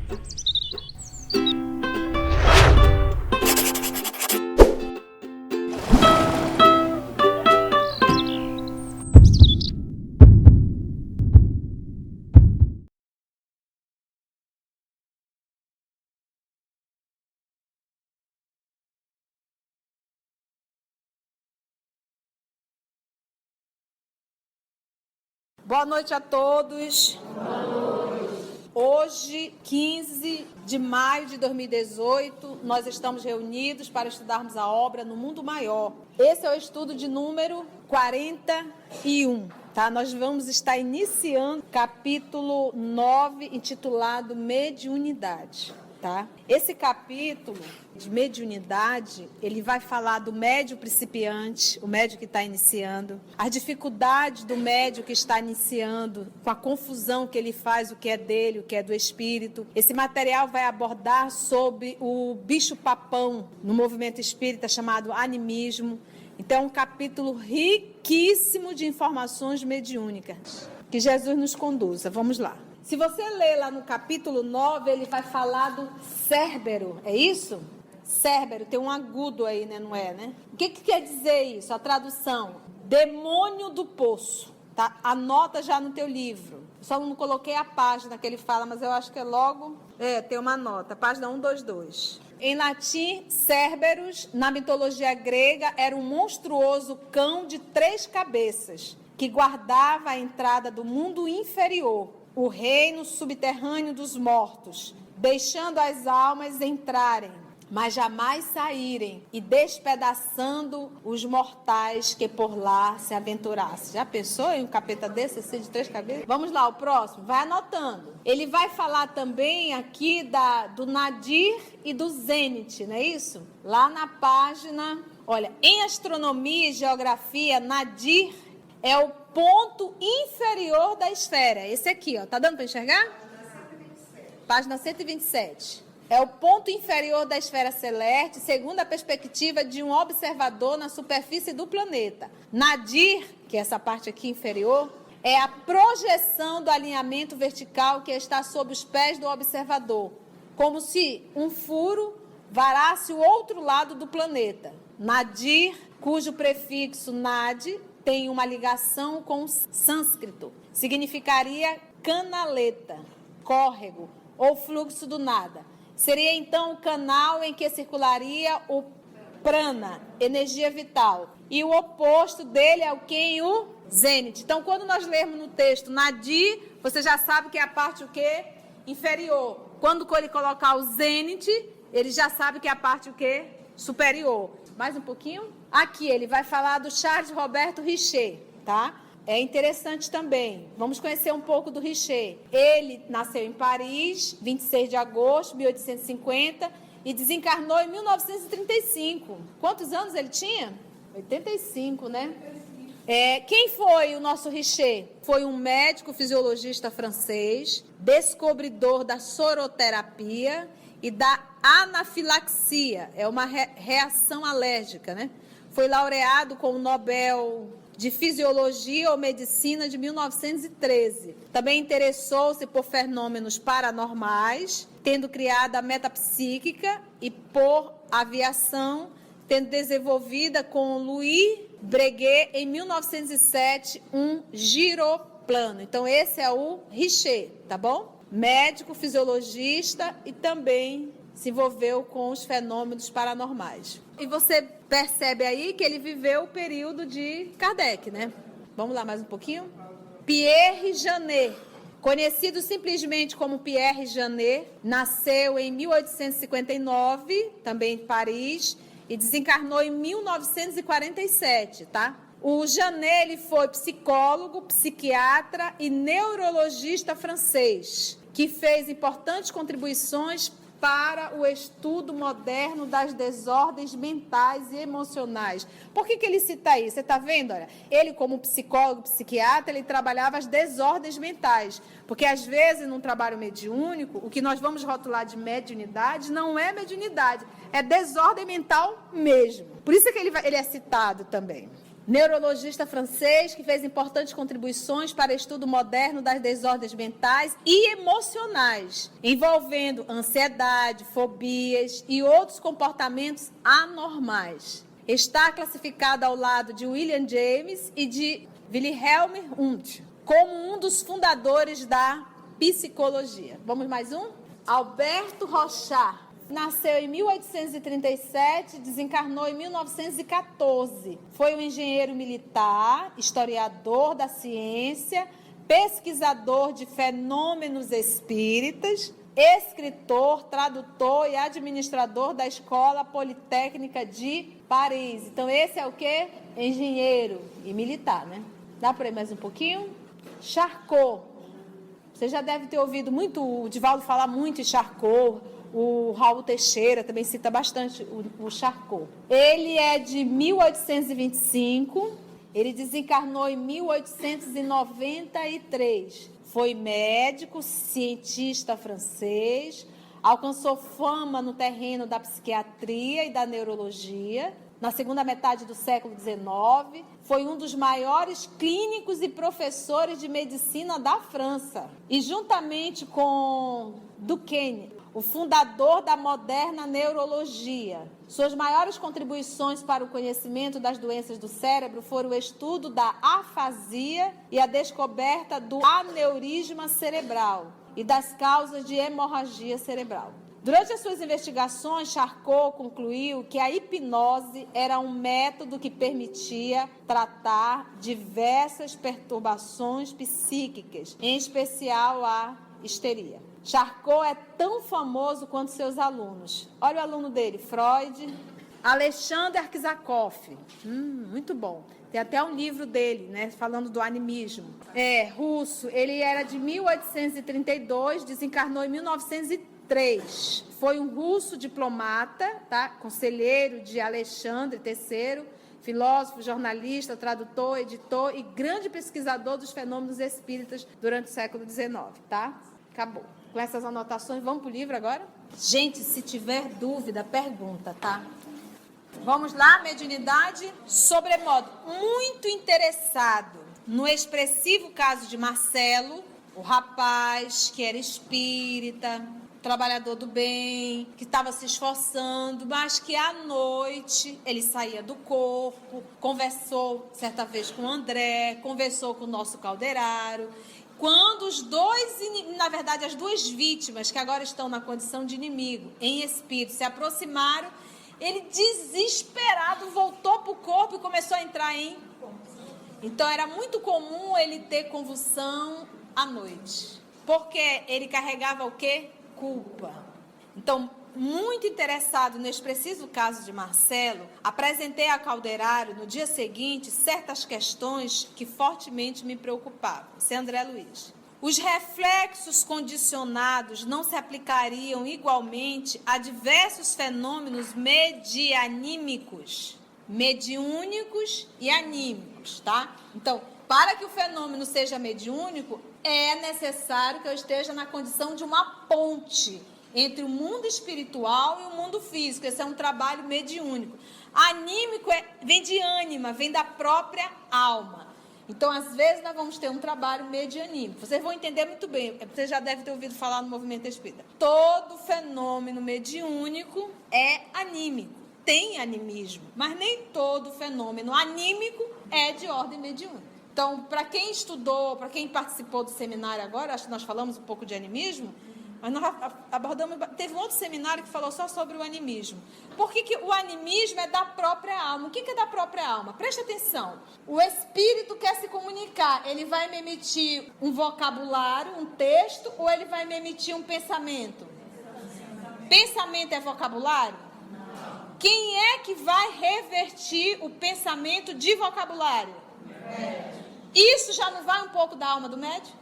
Boa noite a todos. Boa noite. Hoje, 15 de maio de 2018, nós estamos reunidos para estudarmos a obra No Mundo Maior. Esse é o estudo de número 41, tá? Nós vamos estar iniciando capítulo 9, intitulado Mediunidade. Tá? Esse capítulo de mediunidade, ele vai falar do médium principiante, o médium que está iniciando, as dificuldades do médium que está iniciando, com a confusão que ele faz, o que é dele, o que é do espírito. Esse material vai abordar sobre o bicho-papão no movimento espírita chamado animismo. Então é um capítulo riquíssimo de informações mediúnicas. Que Jesus nos conduza. Vamos lá. Se você ler lá no capítulo 9, ele vai falar do Cérbero, é isso? Cérbero, tem um agudo aí, né? Não é, né? O que quer dizer isso? A tradução, demônio do poço, tá? Anota já no teu livro. Só não coloquei a página que ele fala, mas eu acho que é logo... tem uma nota, página 122. Em latim, Cérberus, na mitologia grega, era um monstruoso cão de 3 cabeças, que guardava a entrada do mundo inferior, o reino subterrâneo dos mortos, deixando as almas entrarem, mas jamais saírem, e despedaçando os mortais que por lá se aventurassem. Já pensou em um capeta desse, assim, de 3 cabeças? Vamos lá, o próximo, vai anotando. Ele vai falar também aqui do Nadir e do Zênite, não é isso? Lá na página, olha, em astronomia e geografia, Nadir é o ponto inferior da esfera. Esse aqui, ó. Tá dando para enxergar? Página 127. É o ponto inferior da esfera celeste, segundo a perspectiva de um observador na superfície do planeta. Nadir, que é essa parte aqui inferior, é a projeção do alinhamento vertical que está sob os pés do observador, como se um furo varasse o outro lado do planeta. Nadir, cujo prefixo nad tem uma ligação com o sânscrito, significaria canaleta, córrego ou fluxo do nada. Seria então o canal em que circularia o prana, energia vital, e o oposto dele é o que? O zênite. Então, quando nós lermos no texto Nadir, você já sabe que é a parte o quê? Inferior. Quando ele colocar o zênite, ele já sabe que é a parte o quê? Superior. Mais um pouquinho? Aqui ele vai falar do Charles Roberto Richer, tá? É interessante também. Vamos conhecer um pouco do Richer. Ele nasceu em Paris, 26 de agosto de 1850, e desencarnou em 1935. Quantos anos ele tinha? 85, né? Quem foi o nosso Richer? Foi um médico fisiologista francês, descobridor da soroterapia e da anafilaxia. É uma reação alérgica, né? Foi laureado com o Nobel de Fisiologia ou Medicina de 1913. Também interessou-se por fenômenos paranormais, tendo criado a metapsíquica, e por aviação, tendo desenvolvida com Louis Breguet, em 1907, um giroplano. Então, esse é o Richer, tá bom? Médico, fisiologista e também se envolveu com os fenômenos paranormais. E você percebe aí que ele viveu o período de Kardec, né? Vamos lá mais um pouquinho? Pierre Janet, conhecido simplesmente como Pierre Janet, nasceu em 1859, também em Paris, e desencarnou em 1947, tá? O Janet, ele foi psicólogo, psiquiatra e neurologista francês, que fez importantes contribuições para o estudo moderno das desordens mentais e emocionais. Por que ele cita isso? Você está vendo? Olha, ele, como psicólogo, psiquiatra, ele trabalhava as desordens mentais. Porque, às vezes, num trabalho mediúnico, o que nós vamos rotular de mediunidade não é mediunidade, é desordem mental mesmo. Por isso que ele é citado também. neurologista francês que fez importantes contribuições para o estudo moderno das desordens mentais e emocionais, envolvendo ansiedade, fobias e outros comportamentos anormais. Está classificado ao lado de William James e de Wilhelm Wundt, como um dos fundadores da psicologia. Vamos mais um? Alberto Rochat. Nasceu em 1837, desencarnou em 1914. Foi um engenheiro militar, historiador da ciência, pesquisador de fenômenos espíritas, escritor, tradutor e administrador da Escola Politécnica de Paris. Então, esse é o quê? Engenheiro e militar, né? Dá para ir mais um pouquinho? Charcot. Você já deve ter ouvido muito o Divaldo falar muito em Charcot. O Raul Teixeira também cita bastante o Charcot. Ele é de 1825, ele desencarnou em 1893. Foi médico, cientista francês, alcançou fama no terreno da psiquiatria e da neurologia. Na segunda metade do século XIX, foi um dos maiores clínicos e professores de medicina da França. E juntamente com Duquesne, o fundador da moderna neurologia. Suas maiores contribuições para o conhecimento das doenças do cérebro foram o estudo da afasia e a descoberta do aneurisma cerebral e das causas de hemorragia cerebral. Durante as suas investigações, Charcot concluiu que a hipnose era um método que permitia tratar diversas perturbações psíquicas, em especial a histeria. Charcot é tão famoso quanto seus alunos. Olha o aluno dele, Freud, Alexander Aksakov. Muito bom. Tem até um livro dele, né, falando do animismo. Russo. Ele era de 1832, desencarnou em 1903. Foi um russo diplomata, tá? Conselheiro de Alexandre III, filósofo, jornalista, tradutor, editor e grande pesquisador dos fenômenos espíritas durante o século XIX, tá? Acabou. Com essas anotações, vamos para o livro agora? Gente, se tiver dúvida, pergunta, tá? Vamos lá, mediunidade. Sobremodo, muito interessado no expressivo caso de Marcelo, o rapaz que era espírita, trabalhador do bem, que estava se esforçando, mas que à noite ele saía do corpo, conversou certa vez com o André, conversou com o nosso calderário. Quando os dois, na verdade, as duas vítimas, que agora estão na condição de inimigo, em espírito, se aproximaram, ele, desesperado, voltou para o corpo e começou a entrar em... Então, era muito comum ele ter convulsão à noite. Porque ele carregava o quê? Culpa. Então, muito interessado nesse preciso caso de Marcelo, apresentei a Calderário no dia seguinte certas questões que fortemente me preocupavam. Esse é André Luiz. Os reflexos condicionados não se aplicariam igualmente a diversos fenômenos medianímicos, mediúnicos e anímicos, tá? Então, para que o fenômeno seja mediúnico, é necessário que eu esteja na condição de uma ponte entre o mundo espiritual e o mundo físico. Esse é um trabalho mediúnico. Anímico vem de ânima, vem da própria alma. Então, às vezes, nós vamos ter um trabalho medianímico. Vocês vão entender muito bem. Você já deve ter ouvido falar no movimento espírita. Todo fenômeno mediúnico é anímico. Tem animismo, mas nem todo fenômeno anímico é de ordem mediúnica. Então, para quem estudou, para quem participou do seminário agora, acho que nós falamos um pouco de animismo, mas nós abordamos, teve um outro seminário que falou só sobre o animismo. Por que o animismo é da própria alma? O que é da própria alma? Preste atenção. O espírito quer se comunicar, ele vai me emitir um vocabulário, um texto, ou ele vai me emitir um pensamento? Pensamento é vocabulário? Quem é que vai revertir o pensamento de vocabulário? Isso já não vai um pouco da alma do médium?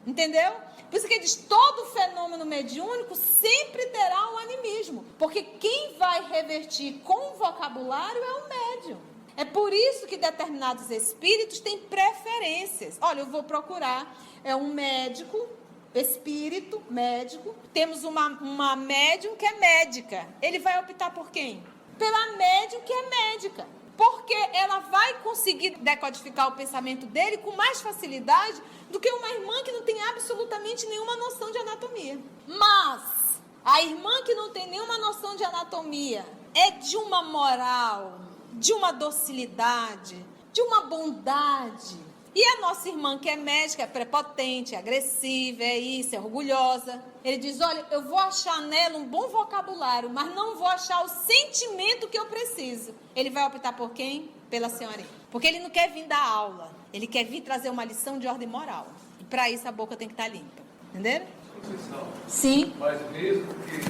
Entendeu? Por isso que ele diz, todo fenômeno mediúnico sempre terá um animismo. Porque quem vai revertir com o vocabulário é o médium. É por isso que determinados espíritos têm preferências. Olha, eu vou procurar um médico, espírito, médico. Temos uma médium que é médica. Ele vai optar por quem? Pela médium que é médica. porque ela vai conseguir decodificar o pensamento dele com mais facilidade do que uma irmã que não tem absolutamente nenhuma noção de anatomia. Mas a irmã que não tem nenhuma noção de anatomia é de uma moral, de uma docilidade, de uma bondade. E a nossa irmã que é médica, é prepotente, é agressiva, é isso, é orgulhosa. Ele diz, olha, eu vou achar nela um bom vocabulário, mas não vou achar o sentimento que eu preciso. Ele vai optar por quem? Pela senhorinha. Porque ele não quer vir dar aula, ele quer vir trazer uma lição de ordem moral. E para isso a boca tem que estar limpa. Entenderam? Conceição. Sim. Mas mesmo que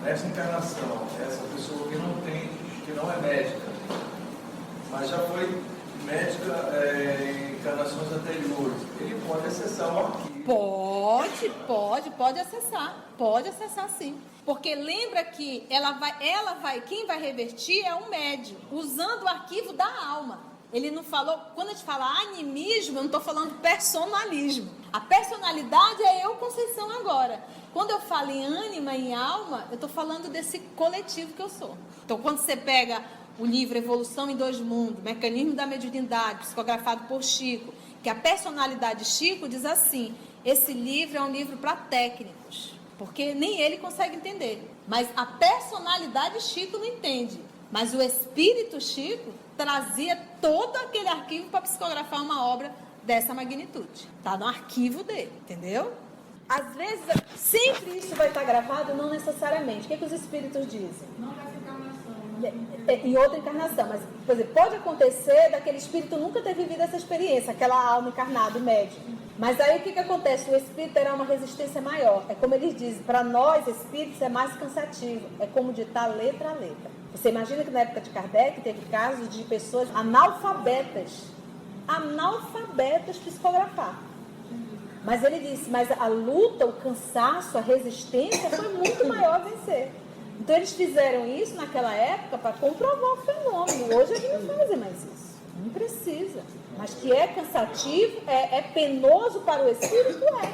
nessa encarnação, essa pessoa que não é médica, mas já foi médica em encarnações anteriores, ele pode acessar o arquivo. Pode acessar sim. Porque lembra que quem vai revertir é um médium, usando o arquivo da alma. Ele não falou, quando a gente fala animismo, eu não estou falando personalismo. A personalidade é eu, Conceição, agora. Quando eu falo em ânima e em alma, eu estou falando desse coletivo que eu sou. Então, quando você pega o livro Evolução em Dois Mundos, Mecanismo da Mediunidade, psicografado por Chico, que a personalidade de Chico diz assim, esse livro é um livro para técnicos, porque nem ele consegue entender. Mas a personalidade de Chico não entende. Mas o espírito Chico trazia todo aquele arquivo para psicografar uma obra dessa magnitude. Está no arquivo dele, entendeu? Às vezes, sempre isso vai estar gravado, não necessariamente. O que os espíritos dizem? Não vai ficar em outra encarnação, mas, por exemplo, pode acontecer daquele espírito nunca ter vivido essa experiência, aquela alma encarnada, o médium. Mas aí o que acontece? O espírito terá uma resistência maior. É como eles dizem, para nós espíritos é mais cansativo, é como ditar letra a letra. Você imagina que na época de Kardec teve casos de pessoas analfabetas psicografar. Mas ele disse, mas a luta, o cansaço, a resistência foi muito maior a vencer. Então eles fizeram isso naquela época para comprovar o fenômeno. Hoje eles não fazem mais isso. Não precisa. Mas que é cansativo, é penoso para o espírito, é.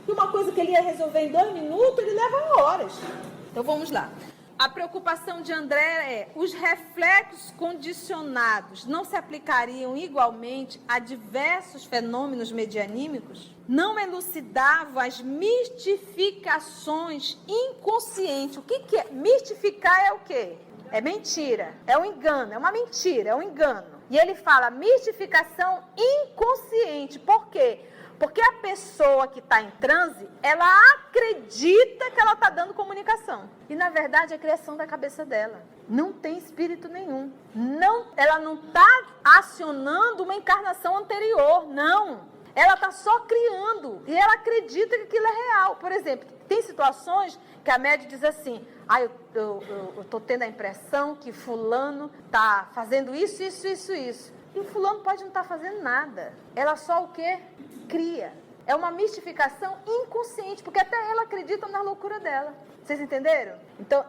E uma coisa que ele ia resolver em 2 minutos, ele leva horas. Então vamos lá. A preocupação de André é: os reflexos condicionados não se aplicariam igualmente a diversos fenômenos medianímicos? Não elucidavam as mistificações inconscientes. O que é? Mistificar é o quê? É mentira, é um engano, é uma mentira, é um engano. E ele fala mistificação inconsciente. Por quê? Porque a pessoa que está em transe, ela acredita que ela está dando comunicação. E, na verdade, é criação da cabeça dela. Não tem espírito nenhum. Ela não está acionando uma encarnação anterior, não. Ela está só criando. E ela acredita que aquilo é real. Por exemplo, tem situações que a médium diz assim: eu estou tendo a impressão que fulano está fazendo isso. E o fulano pode não estar fazendo nada. Ela só o quê? Cria. É uma mistificação inconsciente, porque até ela acredita na loucura dela. Vocês entenderam?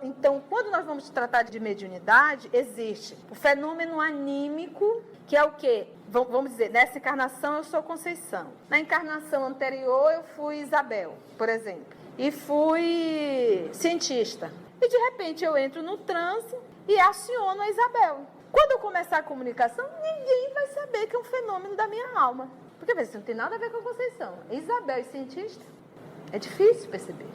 Então, quando nós vamos tratar de mediunidade, existe o fenômeno anímico, que é o quê? Vamos dizer, nessa encarnação eu sou Conceição. Na encarnação anterior eu fui Isabel, por exemplo. E fui cientista. E de repente eu entro no transe e aciono a Isabel. Quando eu começar a comunicação, ninguém vai saber que é um fenômeno da minha alma. Porque isso não tem nada a ver com a Conceição. Isabel e cientista, é difícil perceber.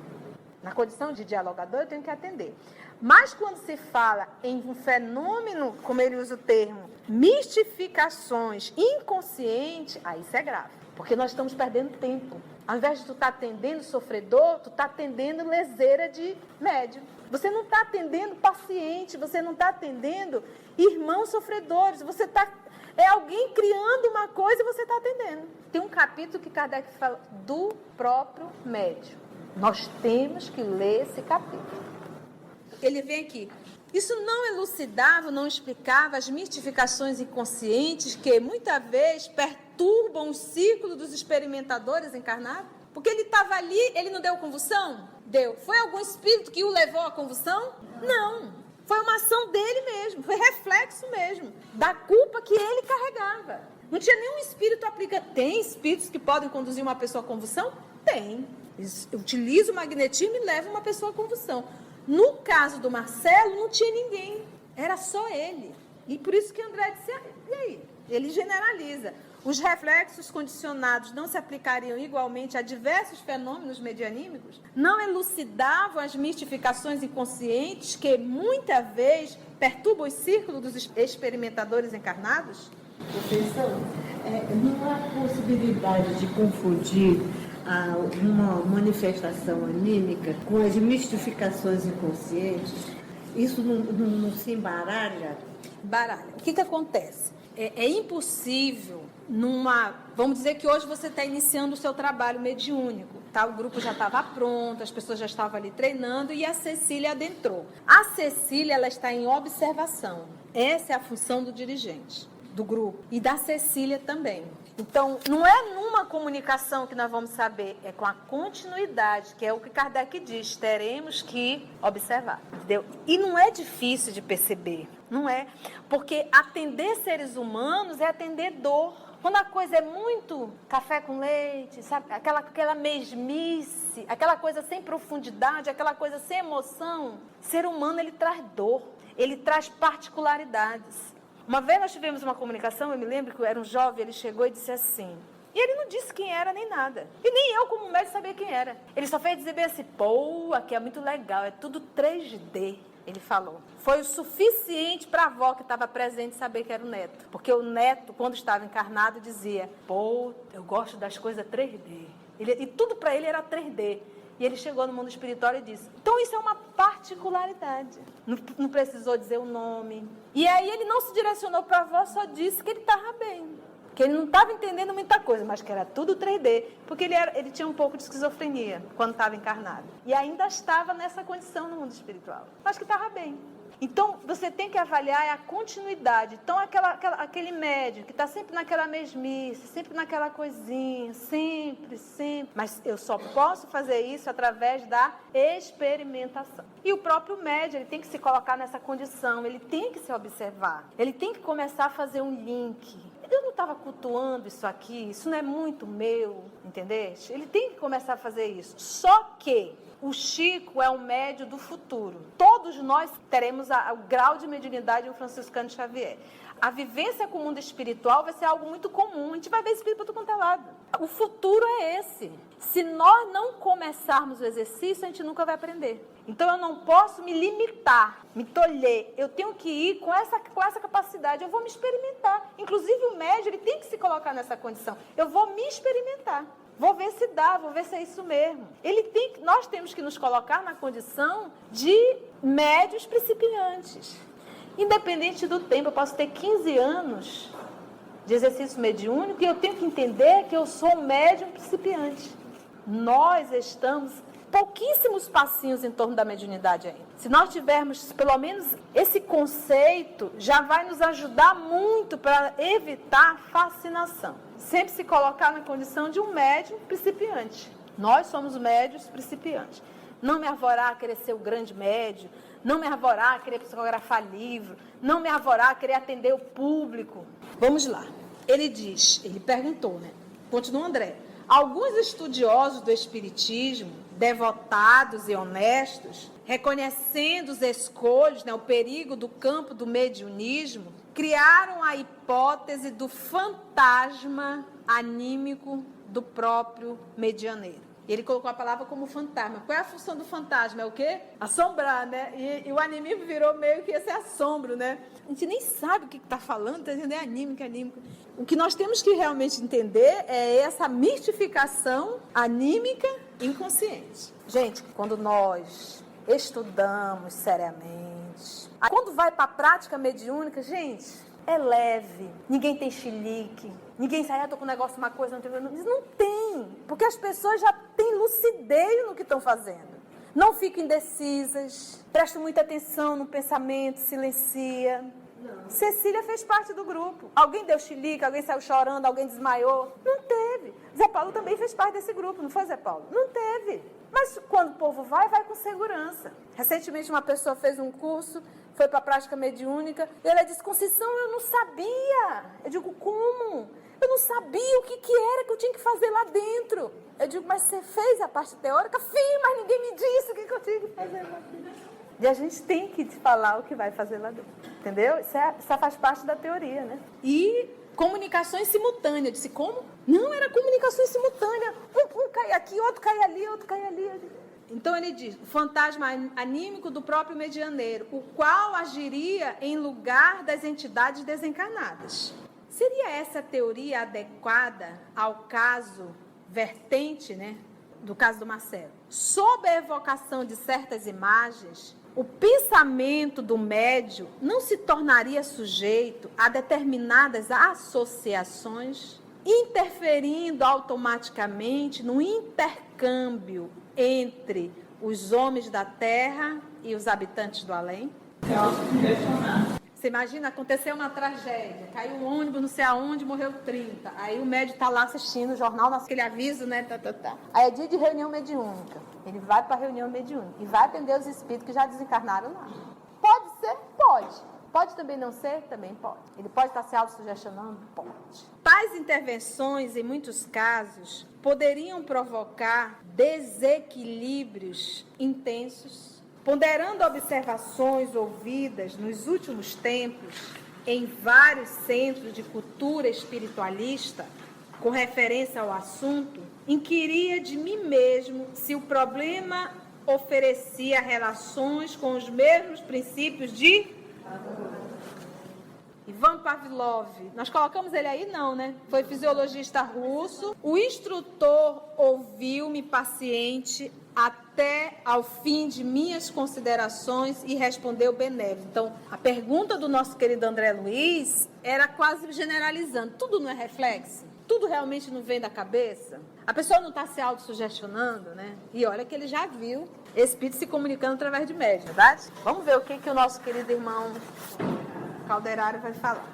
Na condição de dialogador, eu tenho que atender. Mas quando se fala em um fenômeno, como ele usa o termo, mistificações inconscientes, aí isso é grave. Porque nós estamos perdendo tempo. Ao invés de tu estar atendendo sofredor, tu está atendendo leseira de médium. Você não está atendendo paciente, você não está atendendo irmãos sofredores. Você está... É alguém criando uma coisa e você está atendendo. Tem um capítulo que Kardec fala do próprio médium. Nós temos que ler esse capítulo. Ele vem aqui. Isso não elucidava, não explicava as mistificações inconscientes que, muitas vezes, perturbam o ciclo dos experimentadores encarnados? Porque ele estava ali, ele não deu convulsão? Deu. Foi algum espírito que o levou à convulsão? Não. Foi uma ação dele mesmo, foi reflexo mesmo, da culpa que ele carregava. Não tinha nenhum espírito aplicado. Tem espíritos que podem conduzir uma pessoa à convulsão? Tem. Eles utilizam o magnetismo e levam uma pessoa à convulsão. No caso do Marcelo, não tinha ninguém. Era só ele. E por isso que André disse, e aí? Ele generaliza. Os reflexos condicionados não se aplicariam igualmente a diversos fenômenos medianímicos? Não elucidavam as mistificações inconscientes que, muita vez, perturbam o círculo dos experimentadores encarnados? Professor, não há possibilidade de confundir uma manifestação anímica com as mistificações inconscientes? Isso não se embaralha? Baralha. O que acontece? É impossível vamos dizer que hoje você está iniciando o seu trabalho mediúnico, tá? O grupo já estava pronto, as pessoas já estavam ali treinando e a Cecília adentrou. A Cecília, ela está em observação. Essa é a função do dirigente, do grupo. E da Cecília também. Então, não é numa comunicação que nós vamos saber, é com a continuidade, que é o que Kardec diz, teremos que observar, entendeu? E não é difícil de perceber, não é, porque atender seres humanos é atender dor. Quando a coisa é muito café com leite, sabe? Aquela mesmice, aquela coisa sem profundidade, aquela coisa sem emoção, ser humano, ele traz dor, ele traz particularidades. Uma vez nós tivemos uma comunicação, eu me lembro que eu era um jovem, ele chegou e disse assim, e ele não disse quem era nem nada, e nem eu como médico sabia quem era. Ele só fez dizer bem assim, pô, aqui é muito legal, é tudo 3D, ele falou. Foi o suficiente para a avó que estava presente saber que era o neto, porque o neto, quando estava encarnado, dizia, pô, eu gosto das coisas 3D, e tudo para ele era 3D. E ele chegou no mundo espiritual e disse, então isso é uma particularidade. Não precisou dizer o nome. E aí ele não se direcionou para a avó, só disse que ele estava bem. Que ele não estava entendendo muita coisa, mas que era tudo 3D. Porque ele tinha um pouco de esquizofrenia quando estava encarnado. E ainda estava nessa condição no mundo espiritual. Mas que estava bem. Então, você tem que avaliar a continuidade. Então, aquele médium que está sempre naquela mesmice, sempre naquela coisinha, sempre. Mas eu só posso fazer isso através da experimentação. E o próprio médium, ele tem que se colocar nessa condição, ele tem que se observar, ele tem que começar a fazer um link. Eu não estava cultuando isso aqui, isso não é muito meu, entendeste? Ele tem que começar a fazer isso. Só que o Chico é um médium do futuro. Todos nós teremos o grau de mediunidade do Franciscano Xavier. A vivência com o mundo espiritual vai ser algo muito comum. A gente vai ver espírito para todo quanto é lado. O futuro é esse. Se nós não começarmos o exercício, a gente nunca vai aprender. Então, eu não posso me limitar, me tolher. Eu tenho que ir com essa capacidade. Eu vou me experimentar. Inclusive, o médium, ele tem que se colocar nessa condição. Eu vou me experimentar. Vou ver se dá, vou ver se é isso mesmo. Nós temos que nos colocar na condição de médios principiantes. Independente do tempo, eu posso ter 15 anos de exercício mediúnico e eu tenho que entender que eu sou um médium principiante. Nós estamos pouquíssimos passinhos em torno da mediunidade ainda. Se nós tivermos pelo menos esse conceito, já vai nos ajudar muito para evitar fascinação. Sempre se colocar na condição de um médium principiante. Nós somos médios principiantes. Não me arvorar a querer ser o grande médium, não me arvorar a querer psicografar livro, não me arvorar a querer atender o público. Vamos lá. Ele perguntou, né? Continua André. Alguns estudiosos do espiritismo, devotados e honestos, reconhecendo os escolhos, né, o perigo do campo do mediunismo, criaram a hipótese do fantasma anímico do próprio medianeiro. Ele colocou a palavra como fantasma. Qual é a função do fantasma? É o quê? Assombrar, né? E o anímico virou meio que esse assombro, né? A gente nem sabe o que está falando, está dizendo é anímico. O que nós temos que realmente entender é essa mistificação anímica inconsciente. Gente, quando nós estudamos seriamente, quando vai para a prática mediúnica, gente, é leve, ninguém tem chilique, ninguém sai, estou com um negócio, uma coisa, não tem, porque as pessoas já têm lucidez no que estão fazendo. Não ficam indecisas, prestam muita atenção no pensamento, silencia. Não. Cecília fez parte do grupo. Alguém deu chilique, alguém saiu chorando, alguém desmaiou? Não teve. Zé Paulo também fez parte desse grupo, não foi, Zé Paulo? Não teve. Mas quando o povo vai com segurança. Recentemente uma pessoa fez um curso, foi para a prática mediúnica, e ela disse, Conceição, eu não sabia. Eu digo, como? Eu não sabia o que era que eu tinha que fazer lá dentro. Eu digo, mas você fez a parte teórica? Fiz, mas ninguém me disse o que eu tinha que fazer lá dentro. E a gente tem que te falar o que vai fazer lá dentro. Entendeu? Isso faz parte da teoria, né? E comunicações simultâneas. Eu disse, como? Não, era comunicações simultâneas. Um cai aqui, outro cai ali, outro cai ali. Então ele diz, o fantasma anímico do próprio medianeiro, o qual agiria em lugar das entidades desencarnadas. Seria essa teoria adequada ao caso vertente, né, do caso do Marcelo? Sob a evocação de certas imagens, o pensamento do médium não se tornaria sujeito a determinadas associações, interferindo automaticamente no intercâmbio entre os homens da Terra e os habitantes do além? Você imagina, aconteceu uma tragédia, caiu um ônibus não sei aonde, morreu 30. Aí o médium está lá assistindo o jornal, aquele aviso, né? Aí é dia de reunião mediúnica. Ele vai para a reunião mediúnica e vai atender os espíritos que já desencarnaram lá. Pode ser? Pode. Pode também não ser? Também pode. Ele pode estar se autossugestionando? Pode. Tais intervenções, em muitos casos, poderiam provocar desequilíbrios intensos. Ponderando observações ouvidas nos últimos tempos em vários centros de cultura espiritualista, com referência ao assunto, inquiria de mim mesmo se o problema oferecia relações com os mesmos princípios de Ivan Pavlov. Nós colocamos ele aí? Não, né? Foi fisiologista russo. O instrutor ouviu-me paciente até ao fim de minhas considerações e respondeu benévolo. Então, a pergunta do nosso querido André Luiz era quase generalizando. Tudo não é reflexo? Tudo realmente não vem da cabeça? A pessoa não está se autossugestionando, né? E olha que ele já viu espírito se comunicando através de médium, verdade? Vamos ver o que o nosso querido irmão Calderaro vai falar.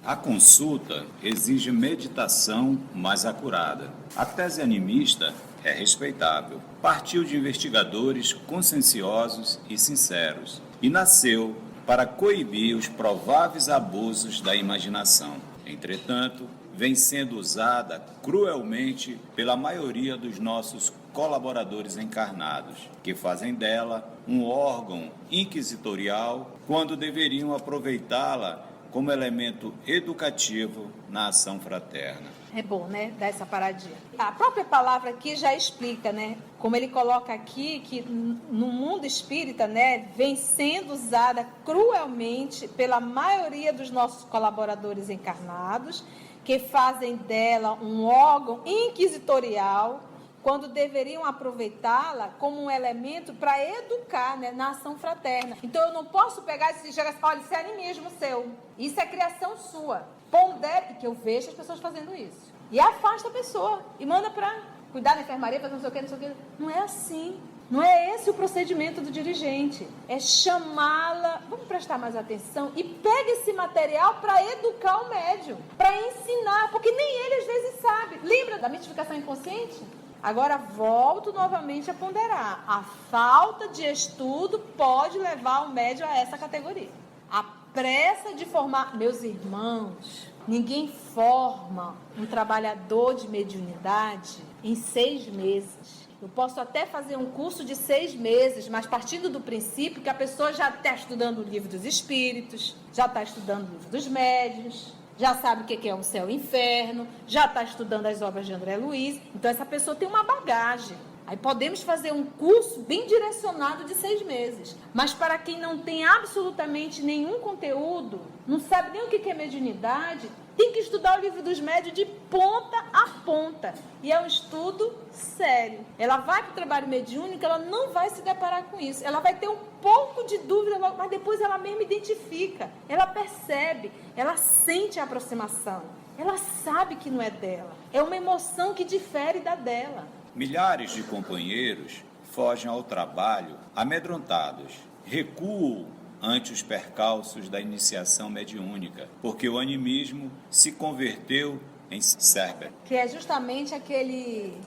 A consulta exige meditação mais acurada. A tese animista é respeitável. Partiu de investigadores conscienciosos e sinceros e nasceu para coibir os prováveis abusos da imaginação. Entretanto, vem sendo usada cruelmente pela maioria dos nossos colaboradores encarnados, que fazem dela um órgão inquisitorial quando deveriam aproveitá-la como elemento educativo na ação fraterna. É bom, né, dar essa paradinha. A própria palavra aqui já explica, né, como ele coloca aqui, que no mundo espírita, né, vem sendo usada cruelmente pela maioria dos nossos colaboradores encarnados, que fazem dela um órgão inquisitorial, quando deveriam aproveitá-la como um elemento para educar, né, na ação fraterna. Então eu não posso pegar e chegar assim, olha, isso é animismo seu, isso é criação sua. Pondere, que eu vejo as pessoas fazendo isso. E afasta a pessoa e manda para cuidar da enfermaria, fazer não sei o que, não sei o que. Não é assim. Não é esse o procedimento do dirigente. É chamá-la, vamos prestar mais atenção, e pega esse material para educar o médium, para ensinar, porque nem ele às vezes sabe. Lembra da mistificação inconsciente? Agora volto novamente a ponderar. A falta de estudo pode levar o médium a essa categoria. A pressa de formar... Meus irmãos, ninguém forma um trabalhador de mediunidade em 6 meses. Eu posso até fazer um curso de 6 meses, mas partindo do princípio que a pessoa já está estudando o livro dos espíritos, já está estudando o livro dos médiuns, já sabe o que é um céu e inferno, já está estudando as obras de André Luiz. Então essa pessoa tem uma bagagem. Aí podemos fazer um curso bem direcionado de 6 meses. Mas para quem não tem absolutamente nenhum conteúdo, não sabe nem o que é mediunidade, tem que estudar o livro dos médiuns de ponta a ponta. E é um estudo sério. Ela vai para o trabalho mediúnico, ela não vai se deparar com isso. Ela vai ter um pouco de dúvida, mas depois ela mesma identifica. Ela percebe, ela sente a aproximação. Ela sabe que não é dela. É uma emoção que difere da dela. Milhares de companheiros fogem ao trabalho amedrontados, recuam ante os percalços da iniciação mediúnica, porque o animismo se converteu em Cerber. Que é justamente aquele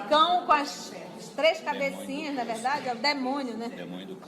cão com as 3 cabecinhas, na verdade, é o demônio, né?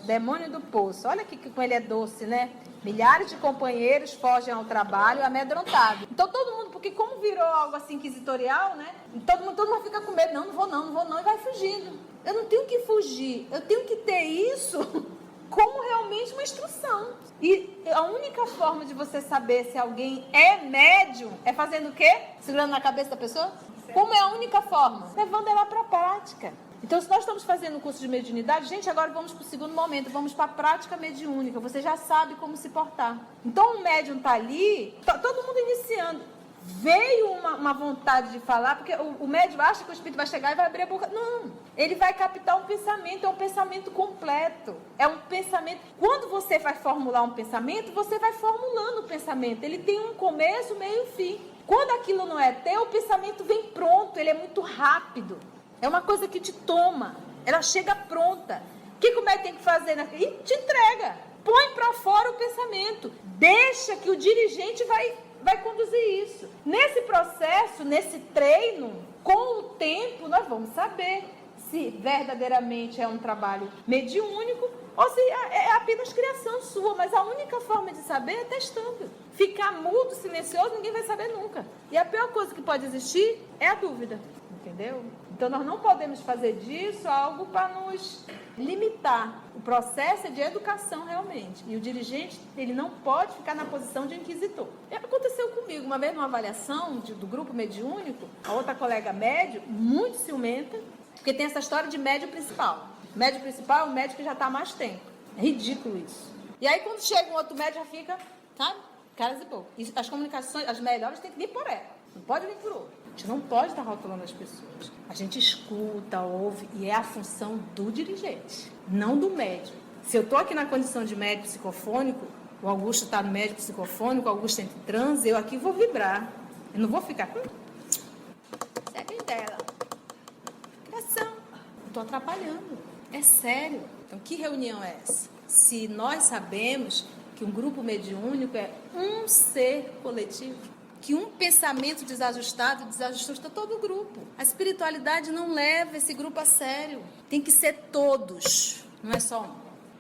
Demônio do poço. Olha que como ele é doce, né? Milhares de companheiros fogem ao trabalho amedrontados. Então todo mundo, porque como virou algo assim inquisitorial, né? Todo mundo fica com medo, não vou não, e vai fugindo. Eu não tenho que fugir, eu tenho que ter isso como realmente uma instrução. E a única forma de você saber se alguém é médium é fazendo o quê? Segurando na cabeça da pessoa? Como é a única forma? Levando ela para a prática. Então, se nós estamos fazendo um curso de mediunidade, gente, agora vamos para o segundo momento, vamos para a prática mediúnica. Você já sabe como se portar. Então, o médium está ali, todo mundo iniciando. Veio uma vontade de falar, porque o médium acha que o espírito vai chegar e vai abrir a boca. Não, ele vai captar um pensamento, é um pensamento completo. É um pensamento. Quando você vai formular um pensamento, você vai formulando o pensamento. Ele tem um começo, meio e fim. Quando aquilo não é teu, o pensamento vem pronto, ele é muito rápido. É uma coisa que te toma, ela chega pronta. O que o médium tem que fazer? E te entrega. Põe para fora o pensamento. Deixa que o dirigente vai conduzir isso. Nesse processo, nesse treino, com o tempo, nós vamos saber se verdadeiramente é um trabalho mediúnico ou se é apenas criação sua. Mas a única forma de saber é testando. Ficar mudo, silencioso, ninguém vai saber nunca. E a pior coisa que pode existir é a dúvida. Entendeu? Então, nós não podemos fazer disso algo para nos limitar. O processo é de educação, realmente. E o dirigente, ele não pode ficar na posição de inquisitor. Aconteceu comigo, uma vez numa avaliação do grupo mediúnico, a outra colega médium, muito ciumenta, porque tem essa história de médium principal. O médium principal é o médium que já está há mais tempo. É ridículo isso. E aí, quando chega um outro médium, já fica, sabe? Caras e bocas. E as comunicações, as melhores, tem que vir por ela. Não pode vir por outro. A gente não pode estar rotulando as pessoas. A gente escuta, ouve, e é a função do dirigente, não do médium. Se eu estou aqui na condição de médium psicofônico, o Augusto está no médium psicofônico, o Augusto entra em transe, eu aqui vou vibrar. Eu não vou ficar... Segue dela. Criação. Estou atrapalhando. É sério. Então, que reunião é essa? Se nós sabemos que um grupo mediúnico é um ser coletivo, que um pensamento desajusta todo o grupo. A espiritualidade não leva esse grupo a sério. Tem que ser todos, não é só um.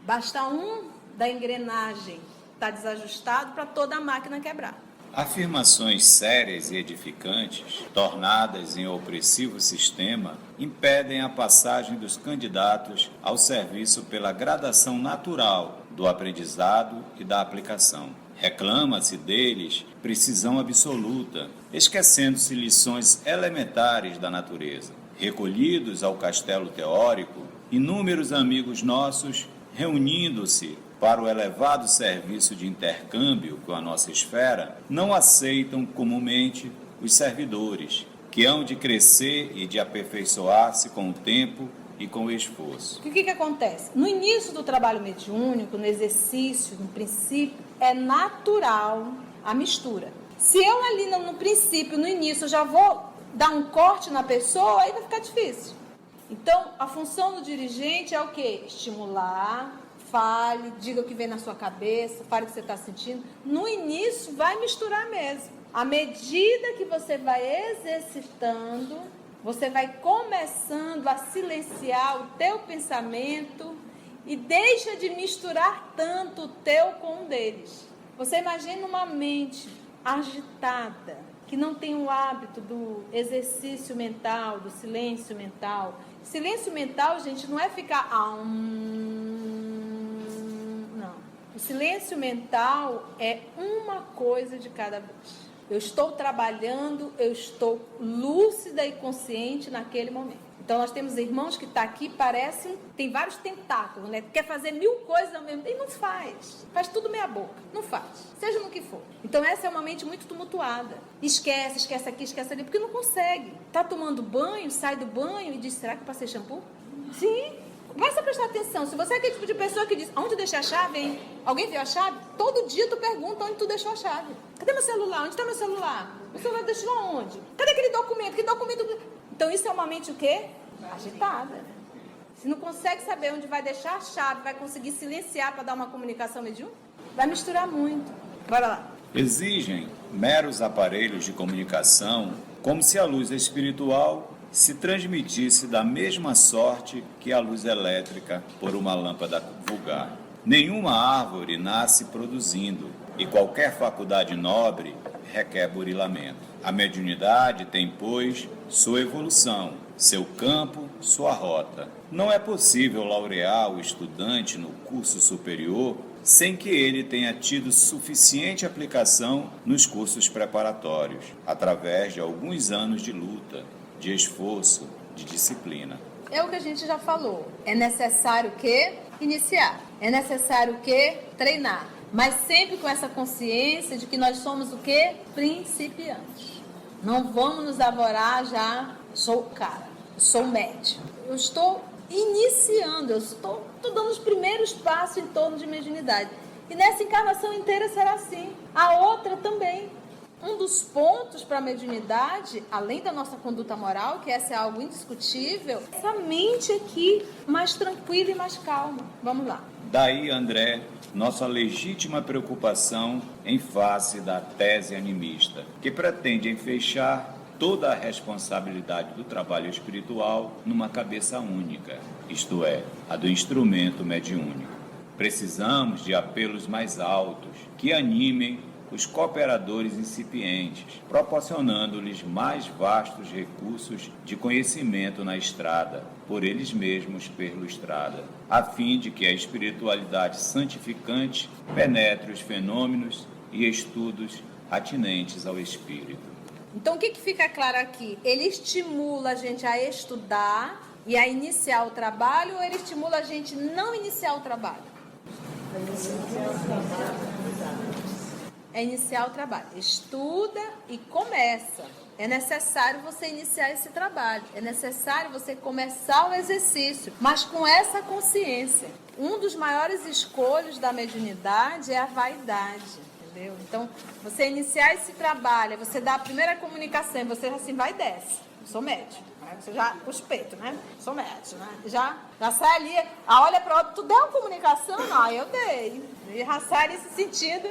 Basta um da engrenagem estar desajustado para toda a máquina quebrar. Afirmações sérias e edificantes, tornadas em opressivo sistema, impedem a passagem dos candidatos ao serviço pela gradação natural do aprendizado e da aplicação. Reclama-se deles precisão absoluta, esquecendo-se lições elementares da natureza. Recolhidos ao castelo teórico, inúmeros amigos nossos, reunindo-se para o elevado serviço de intercâmbio com a nossa esfera, não aceitam comumente os servidores, que hão de crescer e de aperfeiçoar-se com o tempo e com o esforço. O que acontece? No início do trabalho mediúnico, no exercício, no princípio, é natural a mistura. Se eu ali no princípio, no início, eu já vou dar um corte na pessoa, aí vai ficar difícil. Então, a função do dirigente é o quê? Estimular, fale, diga o que vem na sua cabeça, fale o que você está sentindo. No início, vai misturar mesmo. À medida que você vai exercitando, você vai começando a silenciar o teu pensamento e deixa de misturar tanto o teu com o deles. Você imagina uma mente agitada, que não tem o hábito do exercício mental, do silêncio mental. Silêncio mental, gente, não é ficar... Não. O silêncio mental é uma coisa de cada vez. Eu estou trabalhando, eu estou lúcida e consciente naquele momento. Então, nós temos irmãos que estão aqui, parecem, tem vários tentáculos, né? Quer fazer 1000 coisas ao mesmo tempo e não faz. Faz tudo meia boca, não faz, seja no que for. Então, essa é uma mente muito tumultuada. Esquece aqui, esquece ali, porque não consegue. Está tomando banho, sai do banho e diz, será que eu passei shampoo? Sim. Basta prestar atenção. Se você é aquele tipo de pessoa que diz, onde eu deixei a chave, hein? Alguém viu a chave? Todo dia tu pergunta onde tu deixou a chave. Cadê meu celular? Onde está meu celular? Meu celular deixou aonde? Cadê aquele documento? Que documento? Então isso é uma mente o quê? Agitada. Se não consegue saber onde vai deixar a chave, vai conseguir silenciar para dar uma comunicação mediúnica, vai misturar muito. Bora lá. Exigem meros aparelhos de comunicação, como se a luz espiritual se transmitisse da mesma sorte que a luz elétrica por uma lâmpada vulgar. Nenhuma árvore nasce produzindo, e qualquer faculdade nobre requer burilamento. A mediunidade tem, pois, sua evolução, seu campo, sua rota. Não é possível laurear o estudante no curso superior sem que ele tenha tido suficiente aplicação nos cursos preparatórios, através de alguns anos de luta, de esforço, de disciplina. É o que a gente já falou. É necessário o quê? Iniciar. É necessário o quê? Treinar. Mas sempre com essa consciência de que nós somos o quê? Principiantes. Não vamos nos avorar já, sou o cara, sou o médium. Eu estou iniciando, eu estou dando os primeiros passos em torno de mediunidade. E nessa encarnação inteira será assim. A outra também. Um dos pontos para a mediunidade, além da nossa conduta moral, que essa é algo indiscutível, é essa mente aqui mais tranquila e mais calma. Vamos lá. Daí, André, nossa legítima preocupação em face da tese animista, que pretende enfeixar toda a responsabilidade do trabalho espiritual numa cabeça única, isto é, a do instrumento mediúnico. Precisamos de apelos mais altos que animem os cooperadores incipientes, proporcionando-lhes mais vastos recursos de conhecimento na estrada, por eles mesmos perlustrada, a fim de que a espiritualidade santificante penetre os fenômenos e estudos atinentes ao espírito. Então, o que fica claro aqui? Ele estimula a gente a estudar e a iniciar o trabalho, ou ele estimula a gente não iniciar o trabalho? É iniciar o trabalho. Estuda e começa. É necessário você iniciar esse trabalho. É necessário você começar o exercício, mas com essa consciência. Um dos maiores escolhos da mediunidade é a vaidade. Entendeu? Então, você iniciar esse trabalho, você dá a primeira comunicação, você assim vai e desce. Eu sou médium. Né? Você já puxa o peito, né? Sou médium, né? Já sai ali, olha para o outro, tu deu uma comunicação? Não, eu dei. E já sai nesse sentido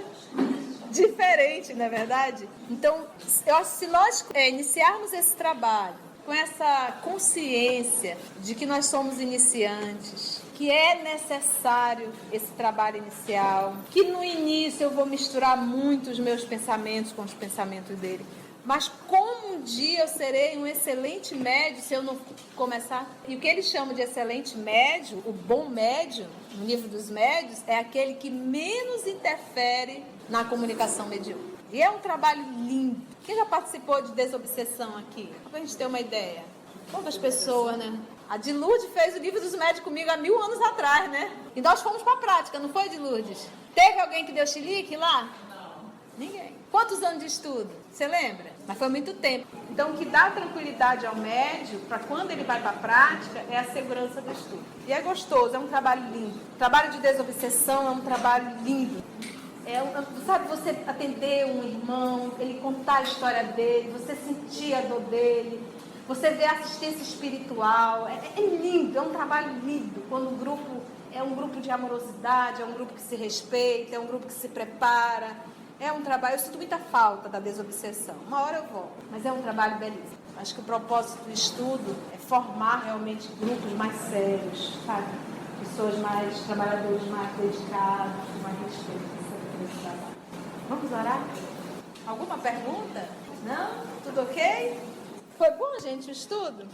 diferente, não é verdade? Então, eu acho que se nós iniciarmos esse trabalho com essa consciência de que nós somos iniciantes, que é necessário esse trabalho inicial, que no início eu vou misturar muito os meus pensamentos com os pensamentos dele, mas como um dia eu serei um excelente médium se eu não começar? E o que eles chamam de excelente médium, o bom médium, no livro dos médiuns, é aquele que menos interfere na comunicação mediúnica. E é um trabalho lindo. Quem já participou de desobsessão aqui? Só pra gente ter uma ideia. Poucas pessoas, né? A de Lourdes fez o livro dos médios comigo há 1000 anos atrás, né? E nós fomos pra prática, não foi, de Lourdes? Teve alguém que deu chilique lá? Não. Ninguém. Quantos anos de estudo? Você lembra? Mas foi muito tempo. Então, o que dá tranquilidade ao médio, para quando ele vai para a prática, é a segurança do estudo. E é gostoso, é um trabalho lindo. O trabalho de desobsessão é um trabalho lindo. Sabe, você atender um irmão, ele contar a história dele, você sentir a dor dele, você ver a assistência espiritual. É lindo, é um trabalho lindo. Quando o grupo é um grupo de amorosidade, é um grupo que se respeita, é um grupo que se prepara. É um trabalho, eu sinto muita falta da desobsessão. Uma hora eu volto, mas é um trabalho belíssimo. Acho que o propósito do estudo é formar realmente grupos mais sérios, sabe? Pessoas mais, trabalhadores mais dedicados, com mais respeito nesse trabalho. Vamos orar? Alguma pergunta? Não? Tudo ok? Foi bom, gente, o estudo?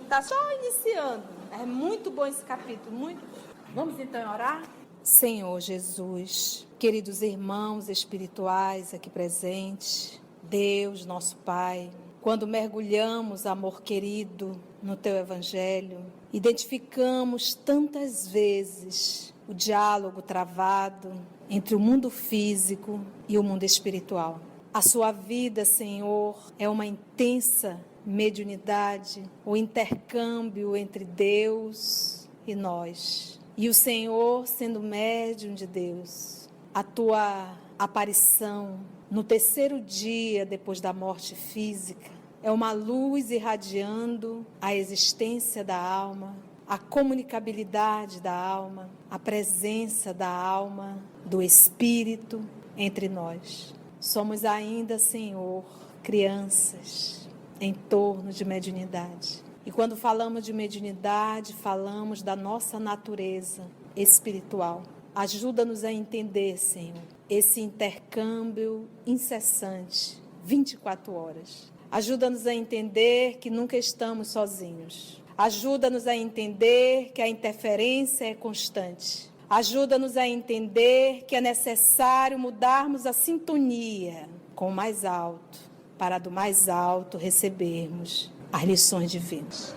Tá só iniciando. É muito bom esse capítulo, muito bom. Vamos então orar? Senhor Jesus, queridos irmãos espirituais aqui presentes, Deus, nosso Pai, quando mergulhamos, amor querido, no Teu Evangelho, identificamos tantas vezes o diálogo travado entre o mundo físico e o mundo espiritual. A sua vida, Senhor, é uma intensa mediunidade, o intercâmbio entre Deus e nós. E o Senhor, sendo médium de Deus, a tua aparição no terceiro dia depois da morte física é uma luz irradiando a existência da alma, a comunicabilidade da alma, a presença da alma, do Espírito entre nós. Somos ainda, Senhor, crianças em torno de mediunidade. E quando falamos de mediunidade, falamos da nossa natureza espiritual. Ajuda-nos a entender, Senhor, esse intercâmbio incessante, 24 horas. Ajuda-nos a entender que nunca estamos sozinhos. Ajuda-nos a entender que a interferência é constante. Ajuda-nos a entender que é necessário mudarmos a sintonia com o mais alto, para do mais alto recebermos as lições divinas.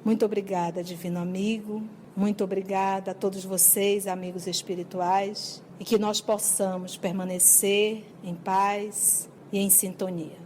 Muito obrigada, divino amigo. Muito obrigada a todos vocês, amigos espirituais, e que nós possamos permanecer em paz e em sintonia.